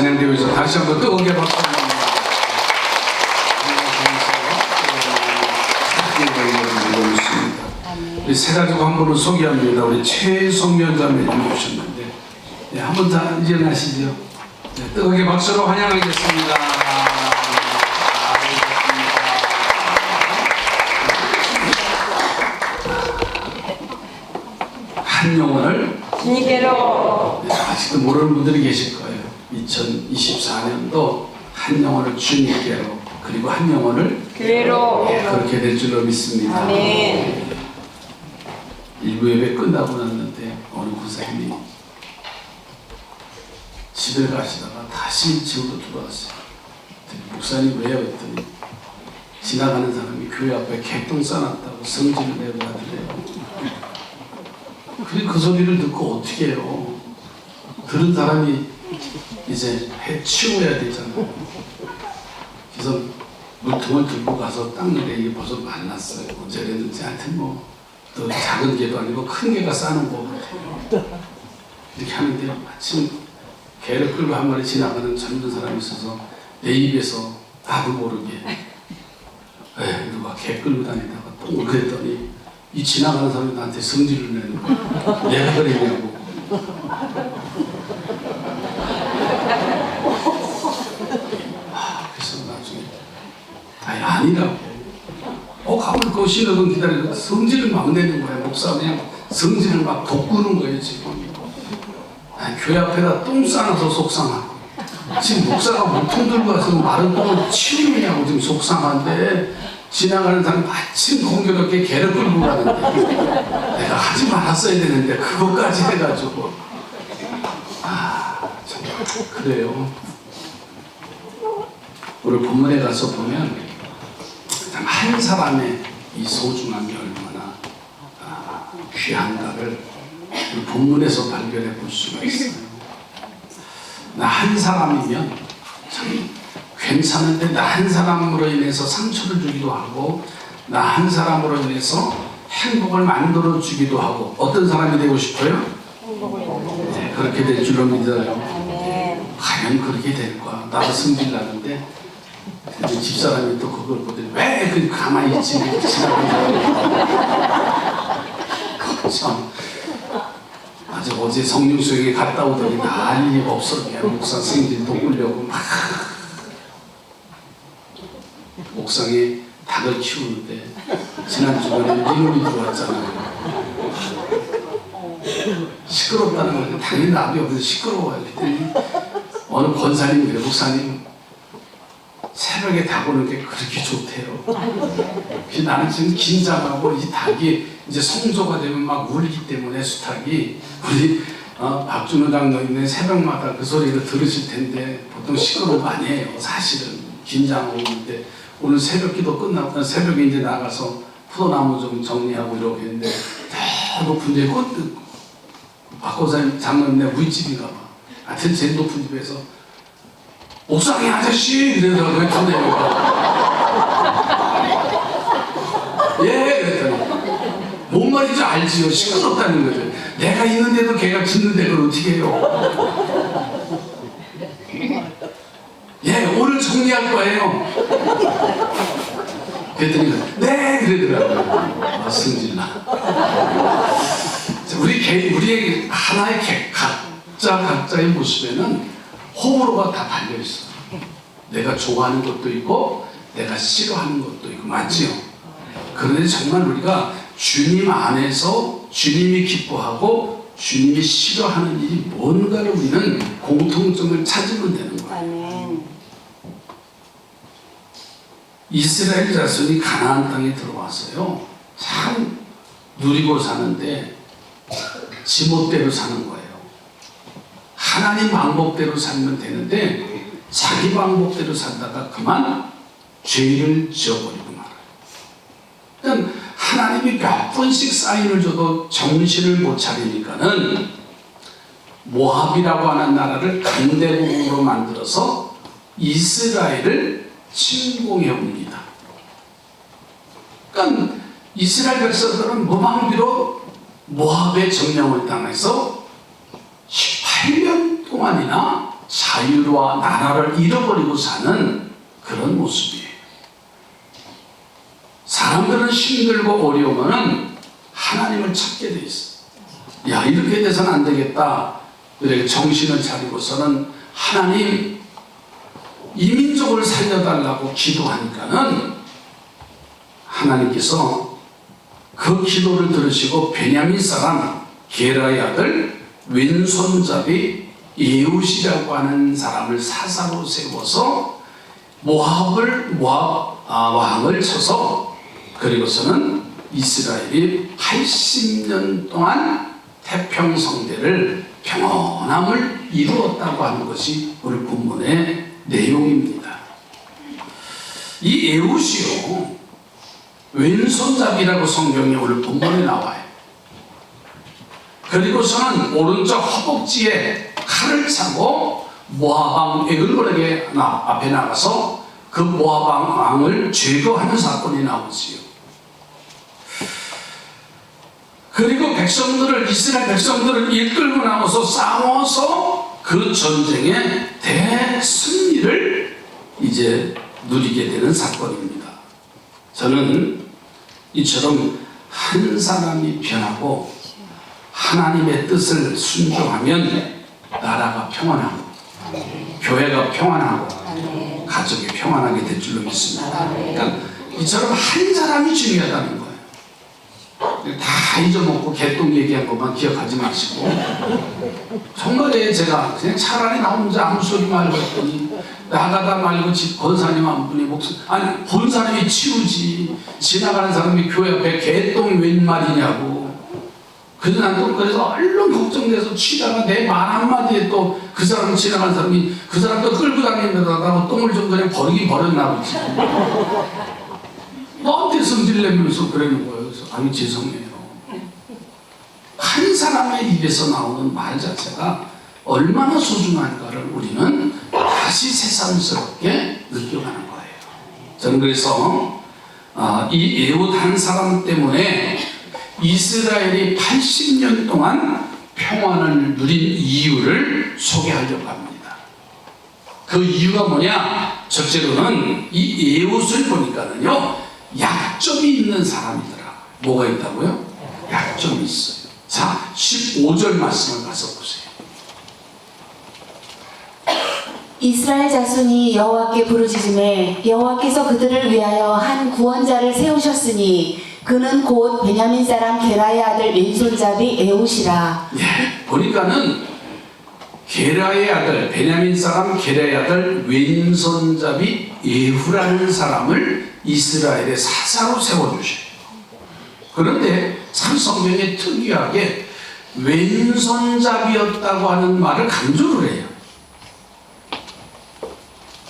찬양되고 있어. 다시 한번 뜨겁게 박수. 우리 세 가지고 한 분을 소개합니다. 우리 최성면 자매님 오셨는데, 네, 한 번 다 일어나시죠. 네, 뜨겁게 박수로 환영하겠습니다. 한 영혼을 주님께로. 네, 아직도 모르는 분들이 계실 거예요. 2024년도 한 영혼을 주님께로, 그리고 한 영혼을 교회로. 그렇게 될 줄로 믿습니다. 아멘. 일부 예배 끝나고 났는데 어느 권사님이 집에 가시다가 다시 집으로 들어왔어요. 목사님 왜요? 했더니 지나가는 사람이 교회 앞에 개똥 싸놨다고 성질을 내고 하더래요. 그 소리를 듣고 어떻게 해요? 들은 사람이 이제 해치워야 되잖아요. 그래서 물통을 들고 가서 닦는데 이게 벌써 말랐어요. 언제 그랬는지. 하여튼 뭐 또 작은 개도 아니고 큰 개가 싸는 거 같아요. 이렇게 하는데 마침 개를 끌고 한 마리 지나가는 젊은 사람이 있어서 내 입에서 나도 모르게 누가 개 끌고 다니다가 똥을 그랬더니 이 지나가는 사람이 나한테 성질을 내는 거야. 내가 그랬냐고. 그래서 나중에 아니라고. 가면 그 신호등 기다리고 성질을 막 내는 거야. 목사 그냥 성질을 막 돋구는 거예요 지금. 교회 앞에다 똥 싸놔서 속상하고, 지금 목사가 물통 들고 와서 마른 똥을 치우느냐고 지금 속상한데, 지나가는 사람이 마침 공교롭게 개를 끌고 가는데 내가 하지 말았어야 되는데 그것까지 해가지고 정말 그래요. 오늘 본문에 가서 보면 한 사람의 이 소중함이 얼마나 귀한가를 이 본문에서 발견해 볼 수가 있어요. 나 한 사람이면 참 괜찮은데 나 한 사람으로 인해서 상처를 주기도 하고, 나 한 사람으로 인해서 행복을 만들어 주기도 하고. 어떤 사람이 되고 싶어요? 네, 그렇게 될 줄로 믿어요. 과연 그렇게 될 거야. 나도 승질 나는데 집사람이 또 그걸 보더니 왜 그 가만히 있지? 참 아주 어제 성령수에게 갔다 오더니 난리가 없어. 목사 승질 돋구려고 막 옥상에 닭을 키우는데 지난주간에 민원이 들어왔잖아요. 시끄럽다는 건 당연히 나도 여기서 시끄러워요. 그랬더니 어느 권사님이 그래, 목사님 새벽에 닭 오는 게 그렇게 좋대요. 나는 지금 긴장하고 이 닭이 이제 성조가 되면 막 울기 때문에 수탉이, 우리 박준호 장로님의 새벽마다 그 소리를 들으실 텐데 보통 시끄러운 거 아니에요. 사실은 긴장하고 있는데 오늘 새벽 기도 끝나고 새벽에 이제 나가서 포도나무 좀 정리하고 이러고 했는데 더 높은 데 박고사님 장로님네 우리집인가 봐. 하여튼 제일 높은 집에서 옥상에 아저씨! 이러더라고요. 예! 그랬더니 뭔 말인지 알지요. 시끄럽다는 거죠. 내가 있는데도 걔가 짖는데 그걸 어떻게 해요? 예, 오늘 정리할 거예요. 그랬더니 네! 그러더라고요. 승질나. 우리의 하나의 각자의 모습에는 호불호가 다 달려있어. 내가 좋아하는 것도 있고 내가 싫어하는 것도 있고, 맞지요? 그런데 정말 우리가 주님 안에서 주님이 기뻐하고 주님이 싫어하는 일이 뭔가를 우리는 공통점을 찾으면 되는 거예요. 아멘. 이스라엘 자손이 가나안 땅에 들어와서요, 참 누리고 사는데 지멋대로 사는 거예요. 하나님 방법대로 살면 되는데 자기 방법대로 살다가 그만 죄를 지어버리고 말아요. 그러니까 하나님이 몇 번씩 사인을 줘도 정신을 못 차리니까는 모압이라고 하는 나라를 강대국으로 만들어서 이스라엘을 침공해 옵니다. 그러니까 이스라엘 백성들은 무방비로 모압의 점령을 당해서 18년 동안이나 자유와 나라를 잃어버리고 사는 그런 모습이에요. 사람들은 힘들고 어려우면은 하나님을 찾게 돼 있어. 야, 이렇게 돼서는 안 되겠다. 그래 정신을 차리고서는 하나님 이 민족을 살려달라고 기도하니까는 하나님께서 그 기도를 들으시고 베냐민 사람 게라의 아들 왼손잡이 에훗이라고 하는 사람을 사사로 세워서 모압 왕을 쳐서 그리고서는 이스라엘이 80년 동안 태평성대를 평온함을 이루었다고 하는 것이 오늘 본문의 내용입니다. 이 에훗이요 왼손잡이라고 성경에 오늘 본문에 나와요. 그리고서는 오른쪽 허벅지에 칼을 차고 모압 왕 에글론에게 앞에 나가서 그 모압 왕을 제거하는 사건이 나오지요. 그리고 이스라엘 백성들을 이끌고 나와서 싸워서 그 전쟁의 대승리를 이제 누리게 되는 사건입니다. 저는 이처럼 한 사람이 변하고 하나님의 뜻을 순종하면 나라가 평안하고 교회가 평안하고 가족이 평안하게 될 줄로 믿습니다. 그러니까 이처럼 한 사람이 중요하다는 거예요. 다 잊어먹고 개똥 얘기한 것만 기억하지 마시고 정말에 제가 그냥 차라리 나 혼자 아무 소리 말고 했더니 나가다 말고 집 권사님 한 분이 아니 본사님이 치우지 지나가는 사람이 교회 앞에 개똥 웬 말이냐고. 그래서 난 또 그래서 얼른 걱정돼서 치다가 내 말 한마디에 또 그 사람 지나가는 사람이 그 사람도 끌고 다니면서 똥을 좀 그냥 버리긴 버렸나 보지. 너한테 성질 내면서 그러는 거예요. 그래서 아니 죄송해요. 한 사람의 입에서 나오는 말 자체가 얼마나 소중한가를 우리는 다시 새삼스럽게 느껴가는 거예요. 저는 그래서 이 에훗 한 사람 때문에 이스라엘이 80년 동안 평안을 누린 이유를 소개하려고 합니다. 그 이유가 뭐냐? 첫째로는 이 에훗을 보니까는요 약점이 있는 사람이더라. 뭐가 있다고요? 약점이 있어요. 자, 15절 말씀을 가서 보세요. 이스라엘 자손이 여호와께 부르짖음에 여호와께서 그들을 위하여 한 구원자를 세우셨으니 그는 곧 베냐민 사람 게라의 아들 왼손잡이 에훗이라. 예, 보니까는 게라의 아들 베냐민 사람 게라의 아들 왼손잡이 에훗이라는 사람을 이스라엘의 사사로 세워주셔요. 그런데 참 성경에 특이하게 왼손잡이였다고 하는 말을 강조를 해요.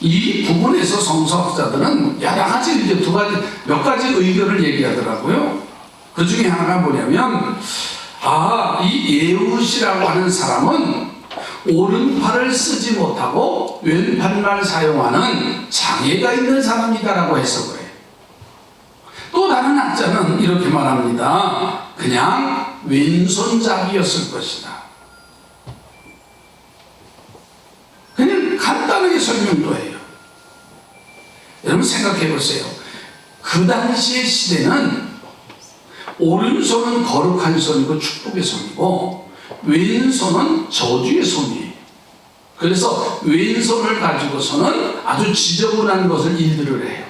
이 부분에서 성서학자들은 여러 가지 이제 몇 가지 의견을 얘기하더라고요. 그 중에 하나가 뭐냐면 이 에훗이라고 하는 사람은 오른팔을 쓰지 못하고 왼팔만 사용하는 장애가 있는 사람이다라고 해서 그래요. 또 다른 학자는 이렇게 말합니다. 그냥 왼손잡이였을 것이다. 그냥 간단하게 설명도 해요. 여러분 생각해 보세요. 그 당시의 시대는 오른손은 거룩한 손이고 축복의 손이고 왼손은 저주의 손이에요. 그래서 왼손을 가지고서는 아주 지저분한 것을 일들을 해요.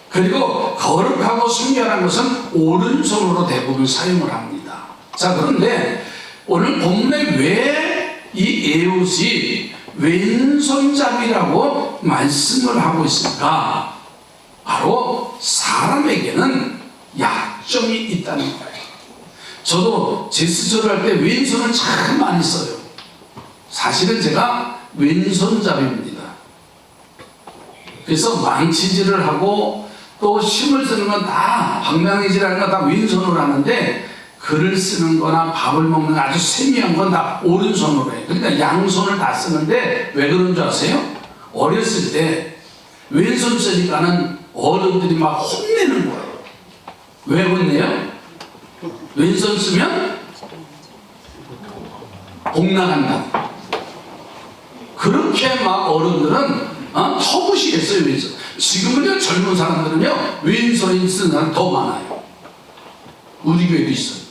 그리고 거룩하고 순결한 것은 오른손으로 대부분 사용을 합니다. 자, 그런데 오늘 본문에 왜 이 에훗이 왼손잡이라고 말씀을 하고 있을까? 바로 사람에게는 약점이 있다는 거예요. 저도 제 스스로 할 때 왼손을 참 많이 써요. 사실은 제가 왼손잡이입니다. 그래서 망치질을 하고 또 힘을 쓰는 건 다 방망이질하는 건 다 왼손으로 하는데 글을 쓰는 거나 밥을 먹는 아주 세미한 건 다 오른손으로 해요. 그러니까 양손을 다 쓰는데 왜 그런 줄 아세요? 어렸을 때 왼손 쓰니까는 어른들이 막 혼내는 거예요. 왜 혼내요? 왼손 쓰면 복 나간다. 그렇게 막 어른들은 터부시겠어요. 왼손. 지금은요 젊은 사람들은요 왼손이 쓰는 사람 더 많아요. 우리 교회도 있어요.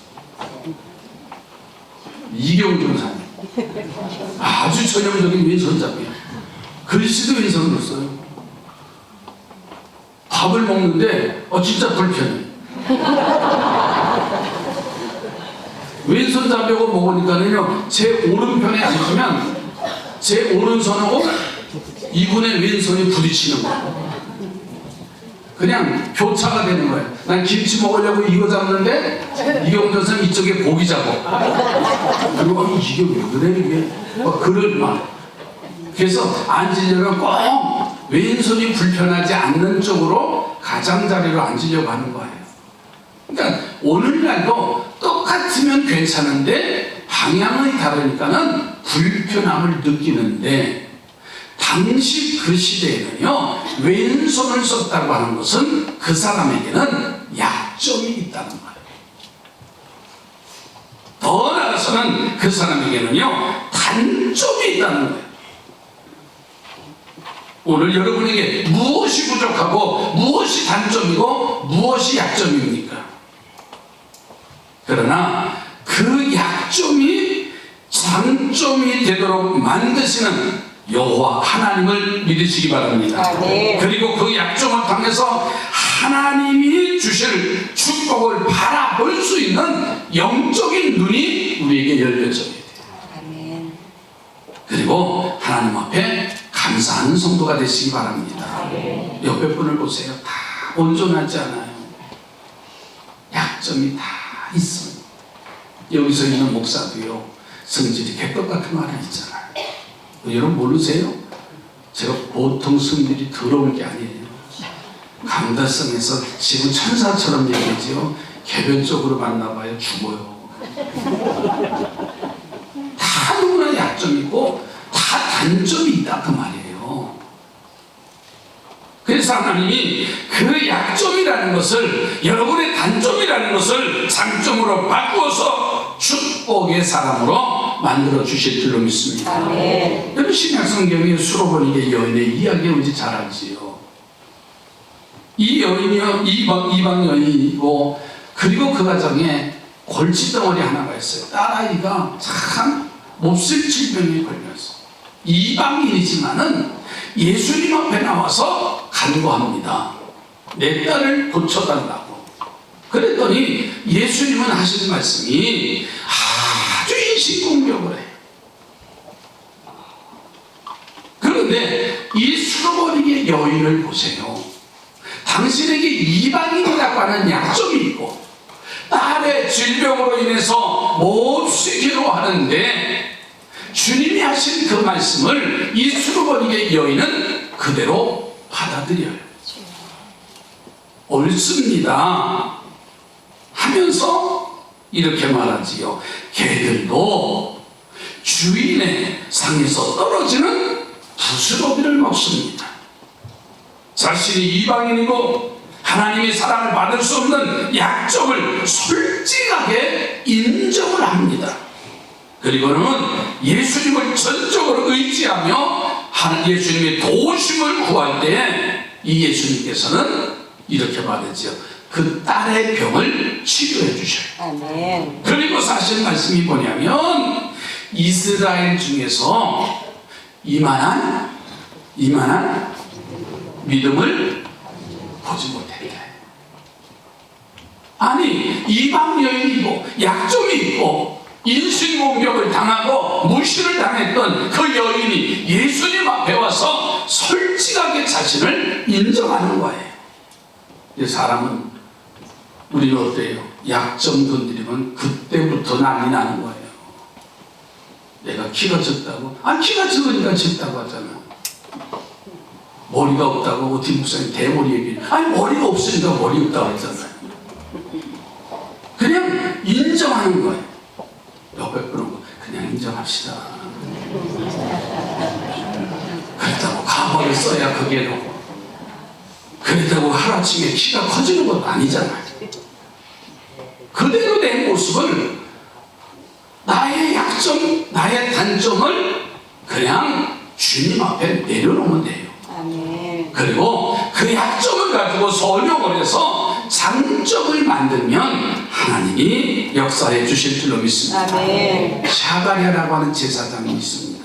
이경우 전사님 아주 전형적인 왼손잡이에요. 글씨도 왼손으로 써요. 밥을 먹는데 진짜 불편해. 왼손잡이하고 먹으니까는요 제 오른편에 앉으면 제 오른손하고 이분의 왼손이 부딪히는 거예요. 그냥 교차가 되는 거예요. 난 김치 먹으려고 이거 잡는데 이경우 전사님 이쪽에 고기 잡아. 그리고 이게 왜 그래 이게 그럴 막. 그래서 앉으려면 꼭 왼손이 불편하지 않는 쪽으로 가장자리로 앉으려고 하는 거예요. 그러니까 오늘날도 똑같으면 괜찮은데 방향이 다르니까는 불편함을 느끼는데 당시 그 시대에는요 왼손을 썼다고 하는 것은 그 사람에게는 약점이 있다는 거예요. 더 나아가서는 그 사람에게는요 단점이 있다는 거예요. 오늘 여러분에게 무엇이 부족하고 무엇이 단점이고 무엇이 약점입니까? 그러나 그 약점이 장점이 되도록 만드시는 여호와 하나님을 믿으시기 바랍니다. 네. 그리고 그 약점을 통해서 하나님이 주실 축복을 바라볼 수 있는 영적인 눈이 우리에게 열려져야 돼요. 아멘. 그리고 하나님 앞에 감사하는 성도가 되시기 바랍니다. 옆에 분을 보세요. 다 온전하지 않아요. 약점이 다 있어요. 여기서 있는 목사도요 성질이 개떡 같은 거 하나 있잖아요. 여러분 모르세요? 제가 보통 성질이 더러운 게 아니에요. 강다성에서 지금 천사처럼 얘기하지요. 개변적으로 만나봐야 죽어요. 다 누구나 약점이 있고 다 단점이 있다 그 말이에요. 그래서 하나님이 그 약점이라는 것을 여러분의 단점이라는 것을 장점으로 바꾸어서 축복의 사람으로 만들어 주실 줄로 믿습니다. 여러분 신약 성경에 수로보니게 여인의 이야기 뭔지 잘 알지요. 이 여인이요 이방 여인이고 그리고 그 가정에 골칫덩어리 하나가 있어요. 딸아이가 참 몹쓸 질병에 걸렸어요. 이방인이지만은 예수님 앞에 나와서 간구합니다. 내 딸을 고쳐달라고. 그랬더니 예수님은 하시는 말씀이 아주 인신공격을 해요. 그런데 이 수로버리게 여인을 보세요. 당신에게 이방인이라고 하는 약점이 있고 딸의 질병으로 인해서 몹시 괴로워하는데 주님이 하신 그 말씀을 이 수로버리게 여인은 그대로 받아들여요. 옳습니다 하면서 이렇게 말하지요. 개들도 주인의 상에서 떨어지는 부스러기를 먹습니다. 자신이 이방인이고 하나님의 사랑을 받을 수 없는 약점을 솔직하게 인정을 합니다. 그리고는 예수님을 전적으로 의지하며 예수님의 도우심을 구할 때 이 예수님께서는 이렇게 말했지요. 그 딸의 병을 치료해 주셔요. 아멘. 그리고 사실 말씀이 뭐냐면 이스라엘 중에서 이만한 믿음을 보지 못했대. 아니 이방 여인이고 약점이 있고 인신공격을 당하고 무시를 당했던 그 여인이 예수님 앞에 와서 솔직하게 자신을 인정하는 거예요. 이 사람은 우리는 어때요? 약점 건드리면 그때부터 난리 나는 거예요. 내가 키가 적다고? 키가 적으니까 적다고 하잖아. 머리가 없다고 어떻게 목사님 대머리 얘기해. 머리가 없으니까 머리 없다고 했잖아요. 그냥 인정하는 거예요. 옆에 그런 거 그냥 인정합시다. 그렇다고 가발을 써야 그게 되고 그렇다고 하루아침에 키가 커지는 것도 아니잖아요. 그대로 된 모습을 나의 약점, 나의 단점을 그냥 주님 앞에 내려놓으면 돼요. 아멘. 그리고 그 약점을 가지고 설명을 해서 장점을 만들면 하나님이 역사해 주실 줄로 믿습니다. 아멘. 샤가랴라고 하는 제사장이 있습니다.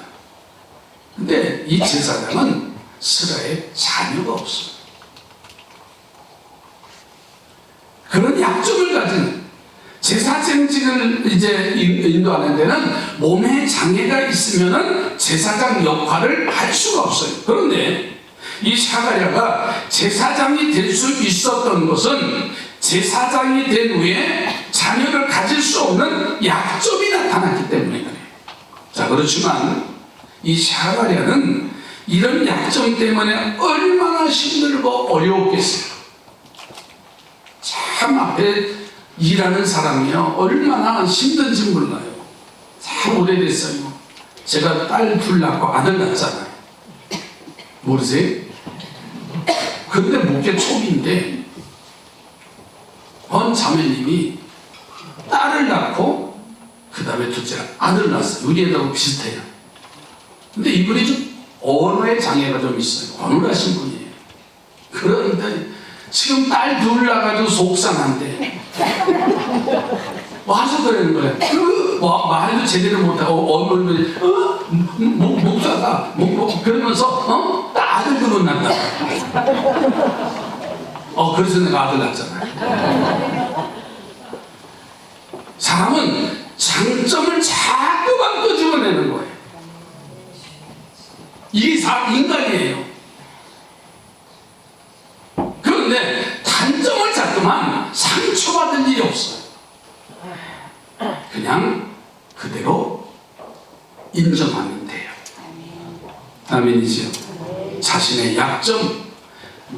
근데 이 제사장은 스라에 자녀가 없어요. 그런 약점을 가진 제사장직을 이제 인도하는 데는 몸에 장애가 있으면은 제사장 역할을 할 수가 없어요. 그런데 이 샤가랴가 제사장이 될 수 있었던 것은 제사장이 된 후에 자녀를 가질 수 없는 약점이 나타났기 때문에 그래요. 자, 그렇지만 이 샤가랴는 이런 약점 때문에 얼마나 힘들고 어려웠겠어요. 참 앞에 일하는 사람이요 얼마나 힘든지 몰라요. 참 오래됐어요. 제가 딸 둘 낳고 아들 낳았잖아요. 모르세요? 근데 목회 초기인데 한 자매님이 딸을 낳고 그 다음에 둘째 아들을 낳았어요. 우리 애들하고 비슷해요. 근데 이분이 좀 언어의 장애가 좀 있어요. 어눌하신 분이에요. 그런데 지금 딸 둘 낳아가지고 속상한데 와서 그러는 거예요. 말도 제대로 못하고 목사가 그러면서 아들도 못 낳는다. 그래서 내가 아들 낳았잖아요. 사람은 장점을 자꾸만 끄집어내는 거예요. 이게 인간이에요. 그런데 단점을 자꾸만 상처받을 일이 없어요. 그냥 그대로 인정하면 돼요. 아멘이죠. 자신의 약점,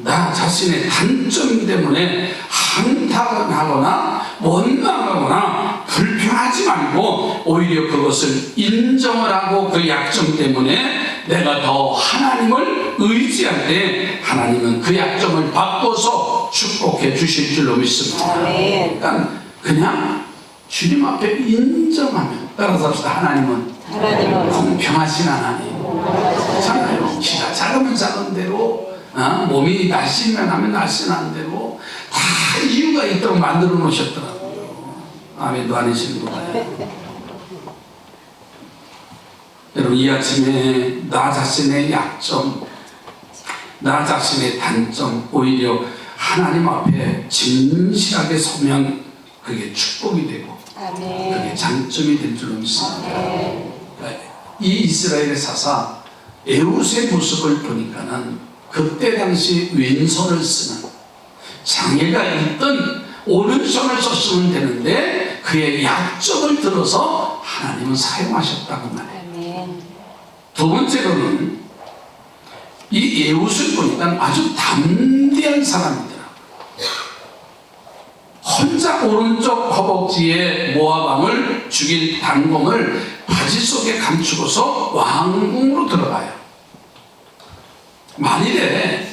나 자신의 단점 때문에 한탄하거나 원망하거나 불평하지 말고 오히려 그것을 인정을 하고 그 약점 때문에 내가 더 하나님을 의지할 때 하나님은 그 약점을 바꿔서 축복해 주실 줄로 믿습니다. 그러니까 그냥 주님 앞에 인정하면 따라서 합시다. 하나님은 공평하신 하나님. 그렇잖아요. 키가 작으면 작은 대로 몸이 날씬하면 하면 날씬한 대로 다 이유가 있도록 만들어 놓으셨더라고요. 아멘도 아니시는 거예요. 여러분 이 아침에 나 자신의 약점, 나 자신의 단점 오히려 하나님 앞에 진실하게 서면 그게 축복이 되고 그게 장점이 될 줄로 믿습니다. 그러니까 이 이스라엘의 사사 에훗의 모습을 보니까는 그때 당시 왼손을 쓰는 장애가 있던 오른손을 썼으면 되는데 그의 약점을 들어서 하나님은 사용하셨다고 말해요. 두 번째로는 이 에훗을 보니까 아주 담대한 사람이더라. 혼자 오른쪽 허벅지에 모압 왕을 죽일 단검을 바지 속에 감추고서 왕궁으로 들어가요. 만일에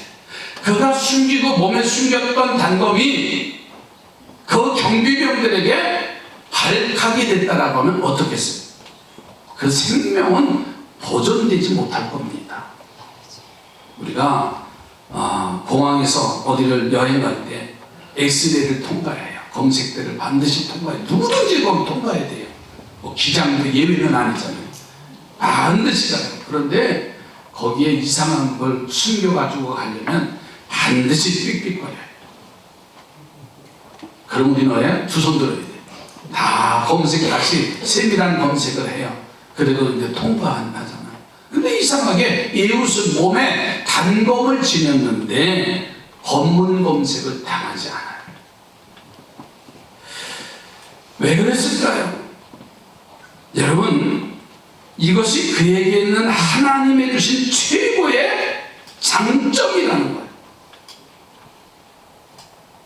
그가 숨기고 몸에 숨겼던 단검이 그 경비병들에게 발각이 됐다라고 하면 어떻겠어요? 그 생명은 보존되지 못할 겁니다. 우리가 공항에서 어디를 여행 갈 때 엑스레이를 통과해요. 검색대를 반드시 통과해요. 누구든지 거기 통과해야 돼요. 뭐 기장도 예외는 아니잖아요. 반드시 가요. 그런데 거기에 이상한 걸 숨겨가지고 가려면 반드시 삑삑거려요. 그럼 우리는 왜? 두 손 들어야 돼요. 다 검색을 다시 세밀한 검색을 해요. 그래도 이제 통과한다잖아요. 근데 이상하게 에훗은 몸에 단검을 지녔는데 검문 검색을 당하지 않아요. 왜 그랬을까요? 여러분 이것이 그에게 있는 하나님의 주신 최고의 장점이라는 거예요.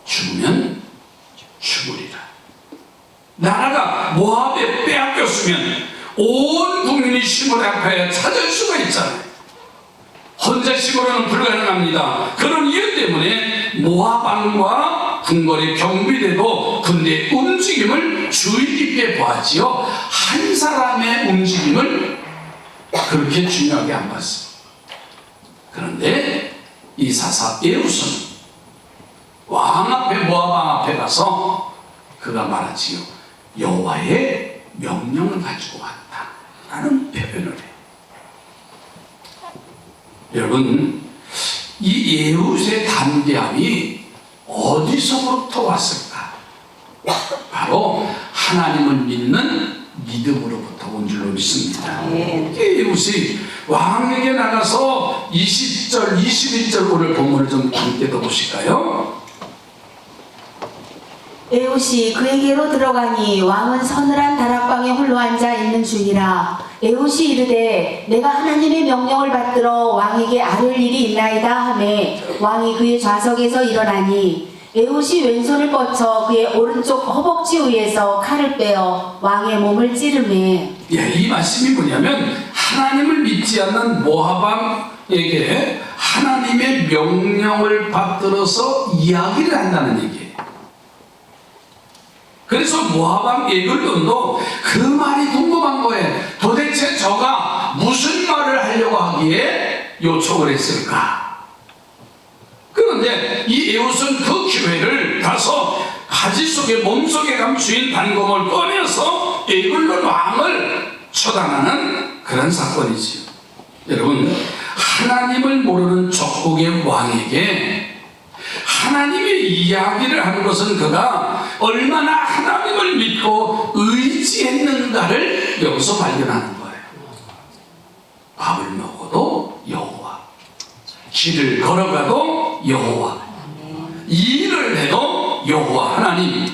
죽으면 죽으리라. 나라가 모압에 빼앗겼으면 온 국민이 시몬의 앞에 찾을 수가 있잖아요. 혼자 시골에는 불가능합니다. 그런 이유 때문에 모압 왕과 궁궐의 경비대도 군대의 움직임을 주의 깊게 보았지요. 한 사람의 움직임을 그렇게 중요하게 안 봤어요. 그런데 이 사사 에웃은 왕 앞에 모압 왕 앞에 가서 그가 말하지요. 여호와의 명령을 가지고 왔다 라는 표현을 해요. 여러분, 이 에웃의 담대함이 어디서부터 왔을까? 바로 하나님을 믿는 믿음으로부터 온 줄로 믿습니다. 에웃이 왕에게 나가서 20절, 21절 오늘 본문을 좀 함께 보실까요? 에웃이 그에게로 들어가니 왕은 서늘한 다락방에 홀로 앉아 있는 중이라. 에웃이 이르되 내가 하나님의 명령을 받들어 왕에게 아뢰을 일이 있나이다 하매 왕이 그의 좌석에서 일어나니 에웃이 왼손을 뻗쳐 그의 오른쪽 허벅지 위에서 칼을 빼어 왕의 몸을 찌르매. 예, 이 말씀이 뭐냐면 하나님을 믿지 않는 모압 왕에게 하나님의 명령을 받들어서 이야기를 한다는 얘기예요. 그래서 모압 왕 에글론도 그 말이 궁금한 거예요. 도대체 저가 무슨 말을 하려고 하기에 요청을 했을까? 그런데 이 에웃은 그 기회를 가서 바지 속에 몸속에 감추인 단검을 꺼내서 에글론 왕을 처단하는 그런 사건이지요. 여러분, 하나님을 모르는 족국의 왕에게 하나님의 이야기를 하는 것은 그가 얼마나 하나님을 믿고 의지했는가를 여기서 발견하는 거예요. 밥을 먹어도 여호와, 길을 걸어가도 여호와, 일을 해도 여호와 하나님,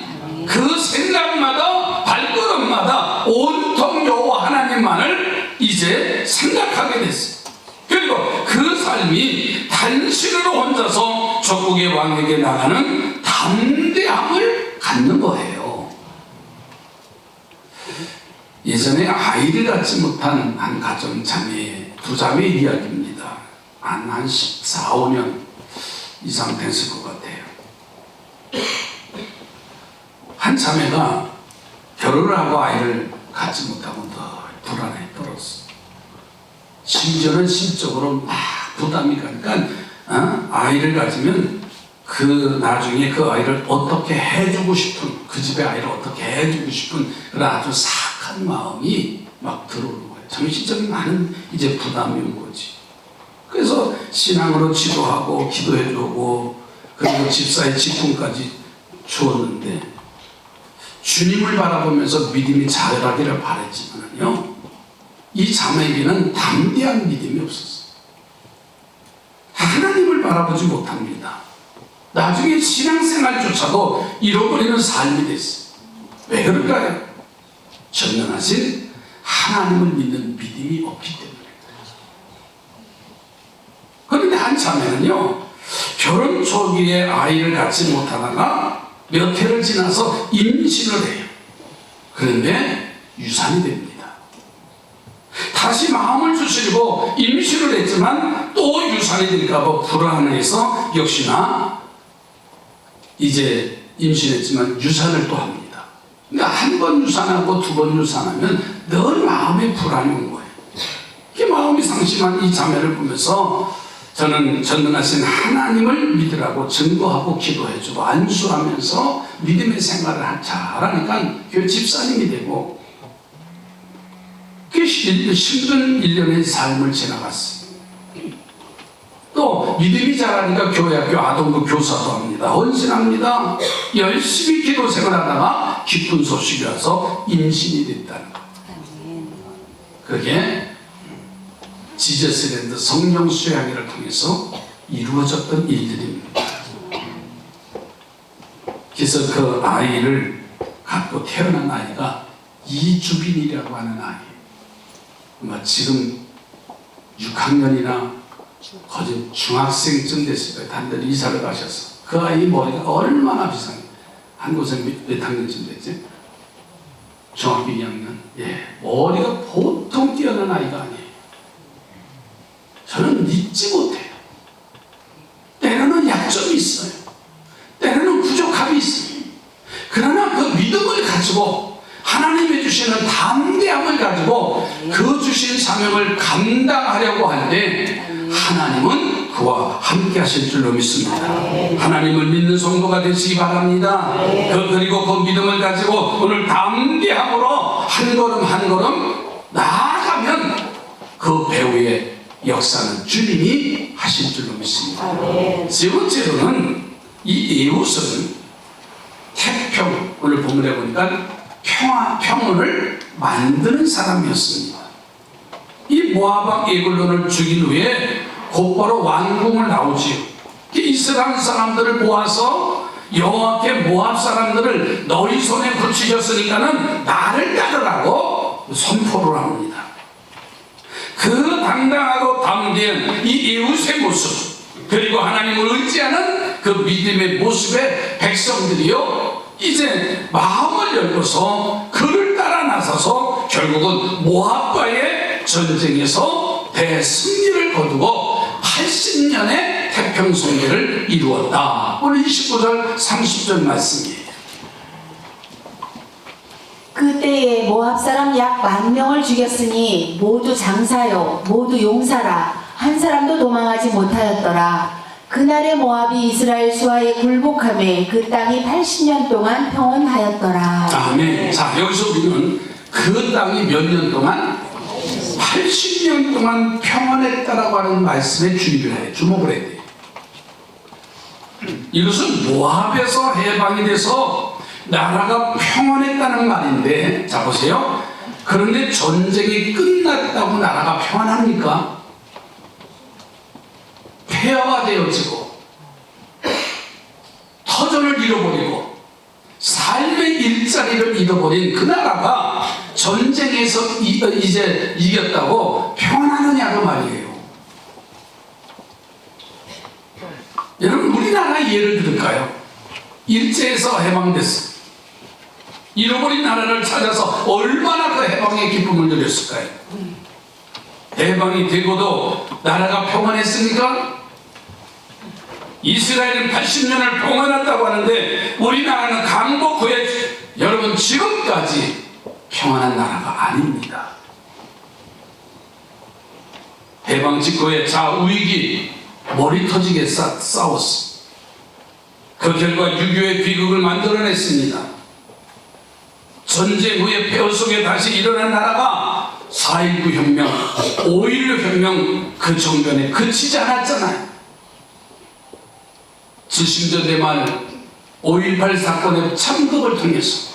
그 생각마다 발걸음마다 온통 여호와 하나님만을 이제 생각하게 됐어요. 그리고 그 삶이 단신으로 혼자서 족국의 왕에게 나가는 담대함을 갖는 거예요. 예전에 아이를 갖지 못한 한 가정 자매, 두 자매의 이야기입니다. 한 14, 15년 이상 됐을 것 같아요. 한 자매가 결혼을 하고 아이를 갖지 못하고 늘 불안에 떨었어. 심지어는 심적으로 막 부담이 가니까 아이를 가지면 그 나중에 그 아이를 어떻게 해주고 싶은, 그 집의 아이를 어떻게 해주고 싶은 그런 아주 사악한 마음이 막 들어오는 거예요. 정신적인 많은 이제 부담이 온 거지. 그래서 신앙으로 지도하고 기도해주고 그리고 집사의 직분까지 주었는데 주님을 바라보면서 믿음이 자라기를 바랬지만요, 이 자매에게는 담대한 믿음이 없었어요. 하나님을 바라보지 못합니다. 나중에 신앙생활조차도 잃어버리는 삶이 됐어요. 왜 그럴까요? 전능하신 하나님을 믿는 믿음이 없기 때문에. 그런데 한 자매는요, 결혼 초기에 아이를 갖지 못하다가 몇 해를 지나서 임신을 해요. 그런데 유산이 됩니다. 다시 마음을 추스리고 임신을 했지만 또 유산이 될까봐 불안해서 역시나 이제 임신했지만 유산을 또 합니다. 그러니까 한 번 유산하고 두 번 유산하면 늘 마음에 불안이 온 거예요. 그 마음이 상심한 이 자매를 보면서 저는 전능하신 하나님을 믿으라고 증거하고 기도해주고 안수하면서 믿음의 생활을 잘하니까 교회 집사님이 되고 그 힘든 1년의 삶을 지나갔어요. 또 믿음이 자라니까 교회학교 아동부 교사도 합니다. 헌신합니다. 열심히 기도 생활하다가 기쁜 소식이 와서 임신이 됐다는 거예요. 그게 지저스랜드 성령 수양회를 통해서 이루어졌던 일들입니다. 그래서 그 아이를 갖고 태어난 아이가 이주빈이라고 하는 아이. 지금 6학년이나 거의 중학생쯤 됐을 거예요. 단들 이사를 가셔서. 그 아이 머리가 얼마나 비상해. 한 곳에 몇 학년쯤 됐지? 중학교 2학년. 예, 머리가 보통 뛰어난 아이가 아니에요. 저는 믿지 못해요. 때로는 약점이 있어요. 때로는 부족함이 있어요. 그러나 그 믿음을 가지고 하나님이 주시는 담대함을 가지고 그 주신 사명을 감당하려고 할 때 하나님은 그와 함께 하실 줄로 믿습니다. 하나님을 믿는 성도가 되시기 바랍니다. 그리고 그 믿음을 가지고 오늘 담대함으로 한 걸음 한 걸음 나아가면 그 배후의 역사는 주님이 하실 줄로 믿습니다. 세 번째로는 이 에훗은 태평, 오늘 본문에 보니까 평온을 만드는 사람이었습니다. 이 모압 에글론을 죽인 후에 곧바로 왕궁을 나오지요. 이스라엘 사람들을 모아서 여호와께 모압 사람들을 너희 손에 붙이셨으니까는 나를 따르라고 선포를 합니다. 그 당당하고 담대한 이 에훗의 모습, 그리고 하나님을 의지하는 그 믿음의 모습에 백성들이요 이제 마음을 열고서 그를 따라 나서서 결국은 모압과의 전쟁에서 대승리를 거두고 80년의 태평성계를 이루었다. 오늘 29절 30절 말씀이에요. 그때에 모압 사람 약 10,000명을 죽였으니 모두 장사요 모두 용사라 한 사람도 도망하지 못하였더라. 그날의 모압이 이스라엘 수하에 굴복하매 그 땅이 80년 동안 평온하였더라. 아멘. 자, 여기서 우리는 그 땅이 몇 년 동안 80년 동안 평온했다라고 하는 말씀에 주목을 해야 돼요. 이것은 모압에서 해방이 돼서 나라가 평온했다는 말인데, 자 보세요. 그런데 전쟁이 끝났다고 나라가 평안합니까? 폐허화되어지고 터전을 잃어버리고 삶의 일자리를 잃어버린 그 나라가 전쟁에서 이제 이겼다고 평안하느냐고 말이에요. 여러분, 우리나라 예를 들을까요? 일제에서 해방됐어요. 잃어버린 나라를 찾아서 얼마나 그 해방의 기쁨을 누렸을까요? 해방이 되고도 나라가 평안했습니까? 이스라엘은 80년을 평안했다고 하는데 우리나라는 강복 후에 여러분 지금까지 평안한 나라가 아닙니다. 해방 직후에 좌우익이 머리 터지게 싸웠어. 그 결과 6.25의 비극을 만들어냈습니다. 전쟁 후에 폐허 속에 다시 일어난 나라가 4.19 혁명, 5.16 혁명 그 정변에 그치지 않았잖아요. 70년대 말 5.18 사건의 참극을 통해서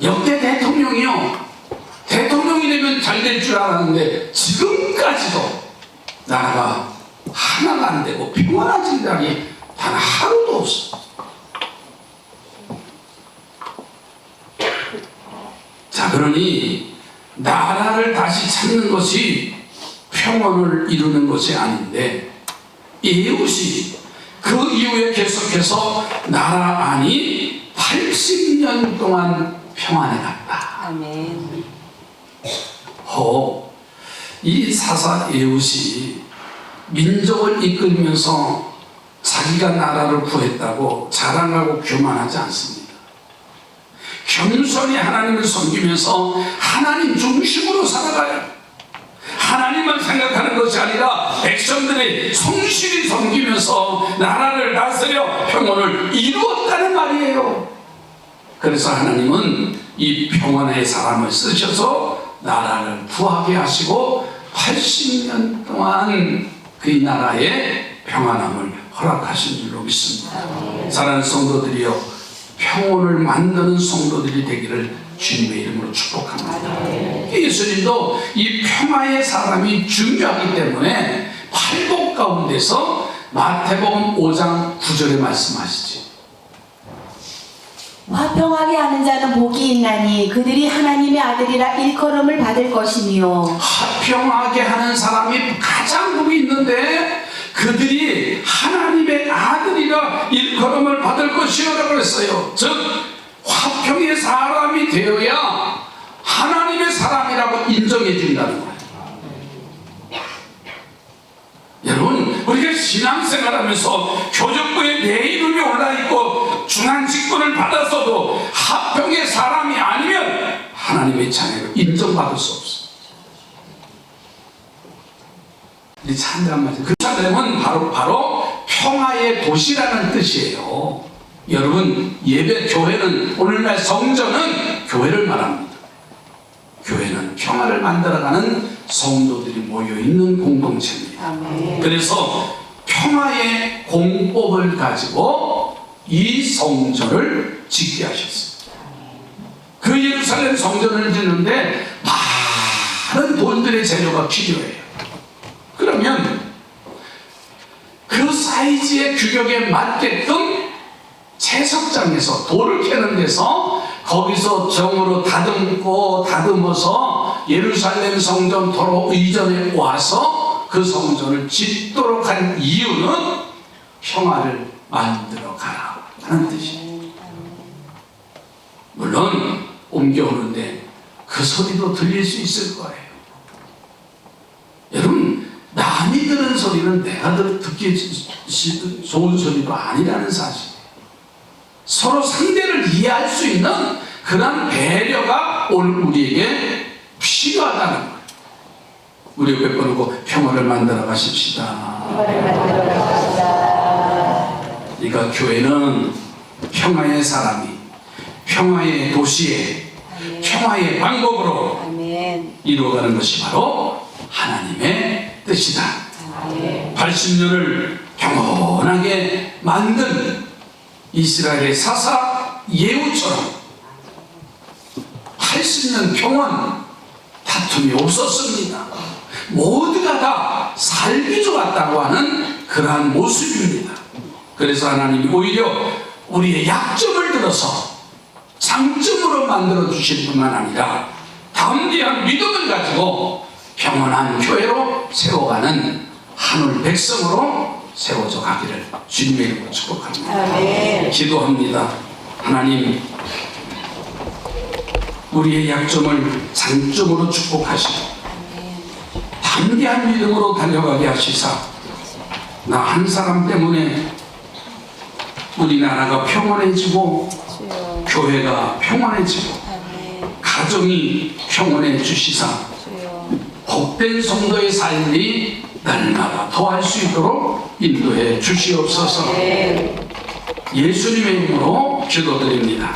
역대 대통령이 되면 잘 될 줄 알았는데 지금까지도 나라가 하나가 안 되고 평안한 날이 단 하루도 없어. 자, 그러니 나라를 다시 찾는 것이 평온을 이루는 것이 아닌데 에훗이 그 이후에 계속해서 나라 안이 80년 동안 평안해 갔다. 아멘. 이 사사 에훗이 민족을 이끌면서 자기가 나라를 구했다고 자랑하고 교만하지 않습니다. 겸손히 하나님을 섬기면서 하나님 중심으로 살아가요. 하나님만 생각하는 것이 아니라 백성들이 성실히 섬기면서 나라를 다스려 평온을 이루었다는 말이에요. 그래서 하나님은 이 평안의 사람을 쓰셔서 나라를 구하게 하시고 80년 동안 그 나라의 평안함을 허락하신 줄로 믿습니다. 사랑하는 성도들이여, 평온을 만드는 성도들이 되기를 주님의 이름으로 축복합니다. 예수님도 이 평화의 사람이 중요하기 때문에 팔복 가운데서 마태복음 5장 9절에 말씀하시지. 화평하게 하는 자는 복이 있나니 그들이 하나님의 아들이라 일컬음을 받을 것이며. 화평하게 하는 사람이 가장 복이 있는데 그들이 하나님의 아들이라 일컬음을 받을 것이라고 그랬어요. 즉 화평의 사람이 되어야 하나님의 사람이라고 인정해 준다는 거예요. 여러분, 우리가 신앙생활하면서 교적부에 내 이름이 올라있고 중앙직분을 받았어도 화평의 사람이 아니면 하나님의 자녀로 인정받을 수 없어요. 우리 차 한잔 마세요. 그 예루살렘은 바로 평화의 도시라는 뜻이에요. 여러분, 예배 교회는, 오늘날 성전은 교회를 말합니다. 교회는 평화를 만들어가는 성도들이 모여있는 공동체입니다. 아멘. 그래서 평화의 공법을 가지고 이 성전을 짓게 하셨습니다. 그 예루살렘 성전을 짓는데 많은 돈들의 재료가 필요해요. 그러면 그 사이즈의 규격에 맞게끔 채석장에서 돌을 캐는 데서 거기서 정으로 다듬어서 예루살렘 성전 도로 이전에 와서 그 성전을 짓도록 한 이유는 평화를 만들어 가라 하는 뜻이에요. 물론 옮겨오는데 그 소리도 들릴 수 있을 거예요. 여러분, 남이 들은 소리는 내가 듣기 좋은 소리도 아니라는 사실. 서로 상대를 이해할 수 있는 그런 배려가 오늘 우리에게 필요하다는 거예요. 우리 옆에 꺼놓고 평화를 만들어 가십시다. 그러니까 교회는 평화의 사람이, 평화의 도시에, 평화의 방법으로 아멘. 이루어가는 것이 바로 하나님의 뜻이다. 80년을 평온하게 만든 이스라엘의 사사 예후처럼 80년 평온, 다툼이 없었습니다. 모두가 다 살기 좋았다고 하는 그러한 모습입니다. 그래서 하나님이 오히려 우리의 약점을 들어서 장점으로 만들어 주실 뿐만 아니라 담대한 믿음을 가지고 평온한 교회로 세워가는 하늘 백성으로 세워져 가기를 주님의 이름으로 축복합니다. 아멘. 기도합니다. 하나님, 우리의 약점을 장점으로 축복하시고 담대한 믿음으로 달려가게 하시사 나 한 사람 때문에 우리나라가 평온해지고 교회가 평온해지고 가정이 평온해 주시사 복된 성도의 삶이 날마다 더할 수 있도록 인도해 주시옵소서. 예수님의 이름으로 기도드립니다.